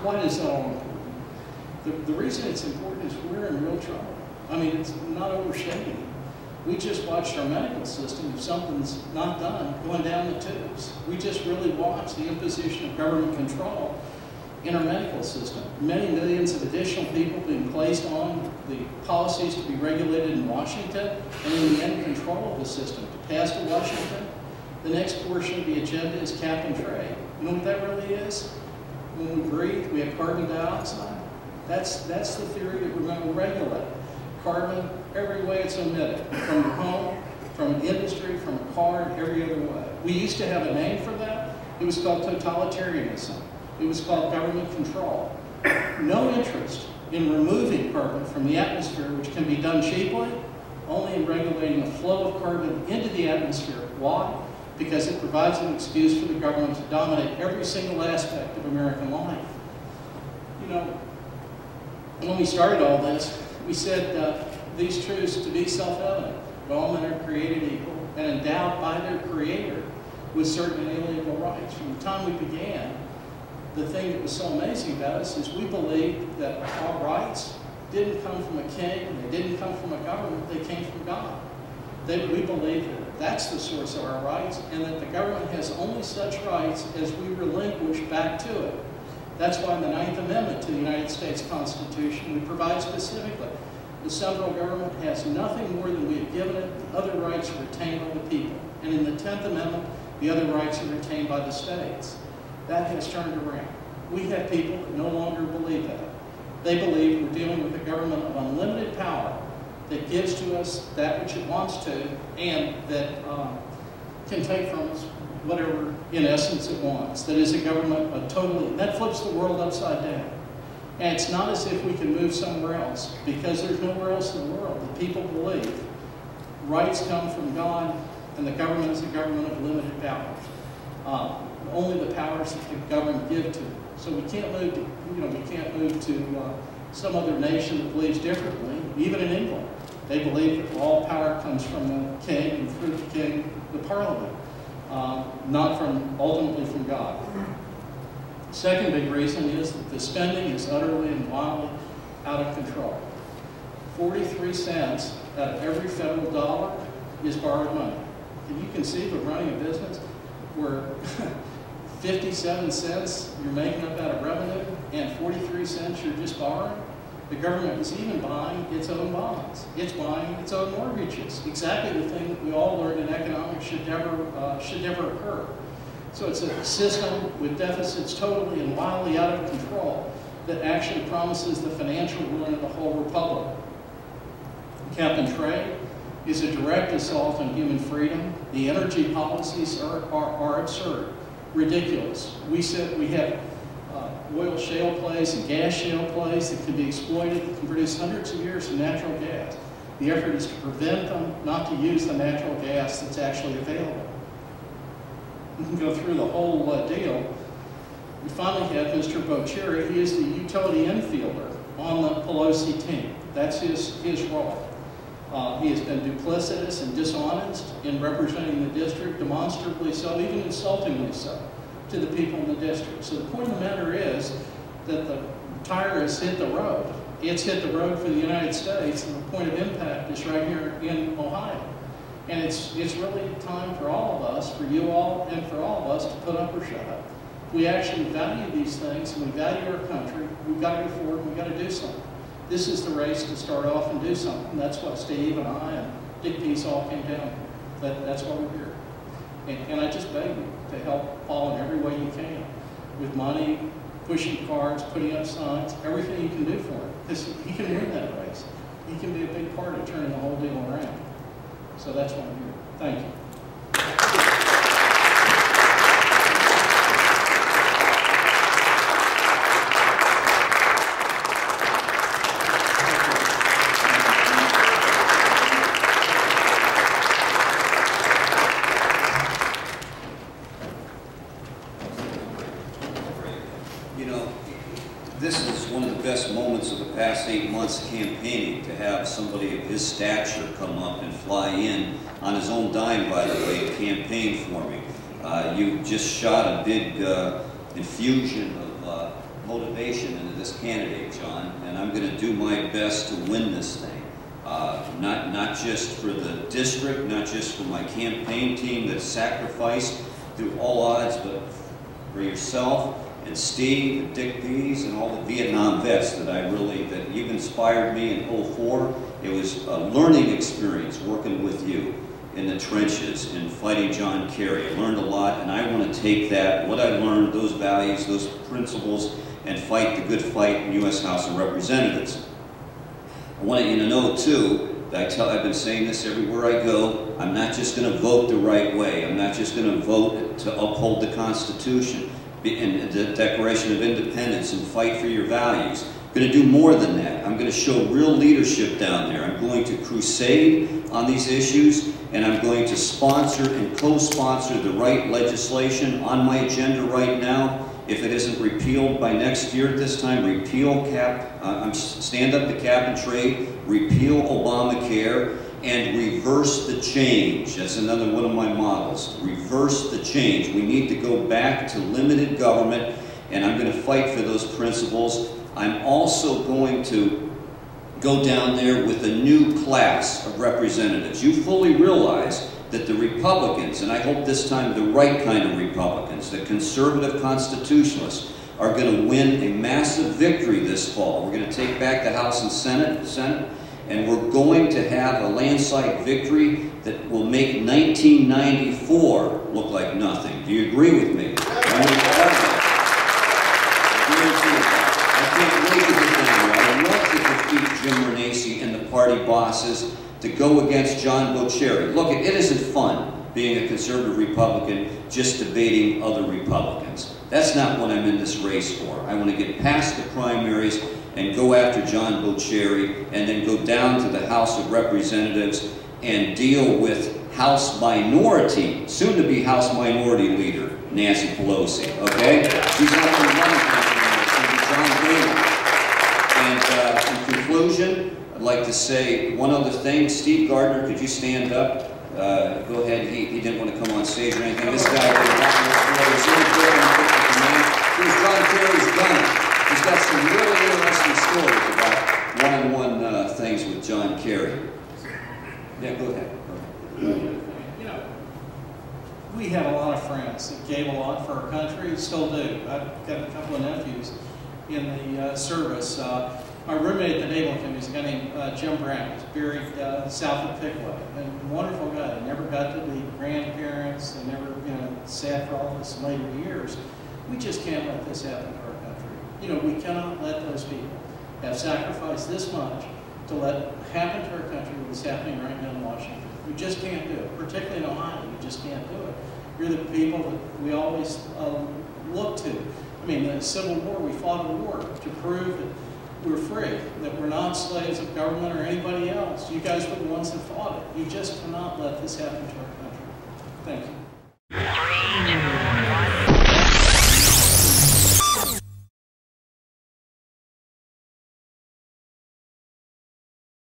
why is that all important? The reason it's important is we're in real trouble. I mean, it's not overstating. We just watched our medical system, if something's not done, going down the tubes. We just really watched the imposition of government control in our medical system. Many millions of additional people being placed on the policies to be regulated in Washington, and in the end, control of the system. To pass to Washington, the next portion of the agenda is cap and trade. You know what that really is? When we breathe, we have carbon dioxide. That's the theory that we're going to regulate. Carbon, every way it's emitted, from your home, from industry, from a car, and every other way. We used to have a name for that. It was called totalitarianism. It was called government control. No interest in removing carbon from the atmosphere, which can be done cheaply, only in regulating the flow of carbon into the atmosphere. Why? Because it provides an excuse for the government to dominate every single aspect of American life. You know, when we started all this, we said these truths to be self-evident. All men are created equal and endowed by their Creator with certain inalienable rights. From the time we began, the thing that was so amazing about us is we believed that our rights didn't come from a king, they didn't come from a government, they came from God. We believe that that's the source of our rights, and that the government has only such rights as we relinquish back to it. That's why in the 9th Amendment to the United States Constitution, we provide specifically the central government has nothing more than we have given it. The other rights are retained by the people. And in the 10th Amendment, the other rights are retained by the states. That has turned around. We have people that no longer believe that. They believe we're dealing with a government of unlimited power that gives to us that which it wants to, and that can take from us whatever, in essence, it wants. That is a government that flips the world upside down. And it's not as if we can move somewhere else, because there's nowhere else in the world that people believe rights come from God, and the government is a government of limited power. Only the powers that the government give to it. So we can't move to, we can't move to some other nation that believes differently. Even in England, they believe that all power comes from the king, and through the king, the parliament. Not ultimately from God. Second big reason is that the spending is utterly and wildly out of control. 43 cents out of every federal dollar is borrowed money. Can you conceive of running a business where 57 cents you're making up out of revenue and 43 cents you're just borrowing? The government is even buying its own bonds. It's buying its own mortgages. Exactly the thing that we all learned in economics should never occur. So it's a system with deficits totally and wildly out of control that actually promises the financial ruin of the whole republic. Cap and trade is a direct assault on human freedom. The energy policies are absurd, ridiculous. We have oil shale plays and gas shale plays that can be exploited, that can produce hundreds of years of natural gas. The effort is to prevent them not to use the natural gas that's actually available. We can go through the whole deal. We finally have Mr. Bocheri. He is the utility infielder on the Pelosi team. That's his role. He has been duplicitous and dishonest in representing the district, demonstrably so, even insultingly so, to the people in the district. So the point of the matter is that the tire has hit the road. It's hit the road for the United States, and the point of impact is right here in Ohio. And it's really time for all of us, for you all and for all of us, to put up or shut up. If we actually value these things and we value our country, we've got to go forward and we've got to do something. This is the race to start off and do something. That's what Steve and I and Dick Peace all came down. That's why we're here. And I just beg you to help Paul in every way you can, with money, pushing cards, putting up signs, everything you can do for him. Because he can win that race. He can be a big part of turning the whole deal around. So that's why I'm here. Thank you. This is one of the best moments of the past 8 months campaigning, to have somebody of his stature come up and fly in on his own dime, by the way, and campaign for me. You just shot a big infusion of motivation into this candidate, John, and I'm going to do my best to win this thing. Not just for the district, not just for my campaign team that sacrificed through all odds, but for yourself and Steve and Dick Bees and all the Vietnam vets that you've inspired me in 04. It was a learning experience working with you in the trenches and fighting John Kerry. I learned a lot, and I want to take what I learned, those values, those principles, and fight the good fight in the U.S. House of Representatives. I want you to know, too, that I've been saying this everywhere I go, I'm not just going to vote the right way. I'm not just going to vote to uphold the Constitution and the Declaration of Independence and fight for your values. I'm going to do more than that. I'm going to show real leadership down there. I'm going to crusade on these issues, and I'm going to sponsor and co-sponsor the right legislation on my agenda right now. If it isn't repealed by next year at this time, stand up to cap and trade, repeal Obamacare, and reverse the change. That's another one of my models. Reverse the change. We need to go back to limited government, and I'm going to fight for those principles. I'm also going to go down there with a new class of representatives. You fully realize that the Republicans, and I hope this time the right kind of Republicans, the conservative constitutionalists, are going to win a massive victory this fall. We're going to take back the House and Senate, and we're going to have a landslide victory that will make 1994 look like nothing. Do you agree with me? I can't wait to get down there. I love to defeat Jim Renacci and the party bosses, to go against John Bocherry. Look, it isn't fun being a conservative Republican just debating other Republicans. That's not what I'm in this race for. I want to get past the primaries and go after John Bocherry, and then go down to the House of Representatives and deal with House Minority, soon-to-be House Minority Leader, Nancy Pelosi, okay? She's not going to run anymore. It's going to be John Boehner. And in conclusion, I'd like to say one other thing. Steve Gardner, could you stand up? Go ahead. He didn't want to come on stage or anything. This guy was John Kerry's gunner. He's got some really interesting stories about one-on-one things with John Kerry. Yeah, go ahead. You know, we have a lot of friends that gave a lot for our country, still do. I've got a couple of nephews in the service. My roommate at the Naval Academy is a guy named Jim Brown. He's buried south of Pickaway. And a wonderful guy. They never got to be grandparents. They never, sat for all this in later years. We just can't let this happen to our country. We cannot let those people have sacrificed this much to let happen to our country what's happening right now in Washington. We just can't do it. Particularly in Ohio, we just can't do it. You're the people that we always look to. I mean, the Civil War, we fought a war to prove that we're free, that we're not slaves of government or anybody else. You guys were the ones that fought it. You just cannot let this happen to our country. Thank you.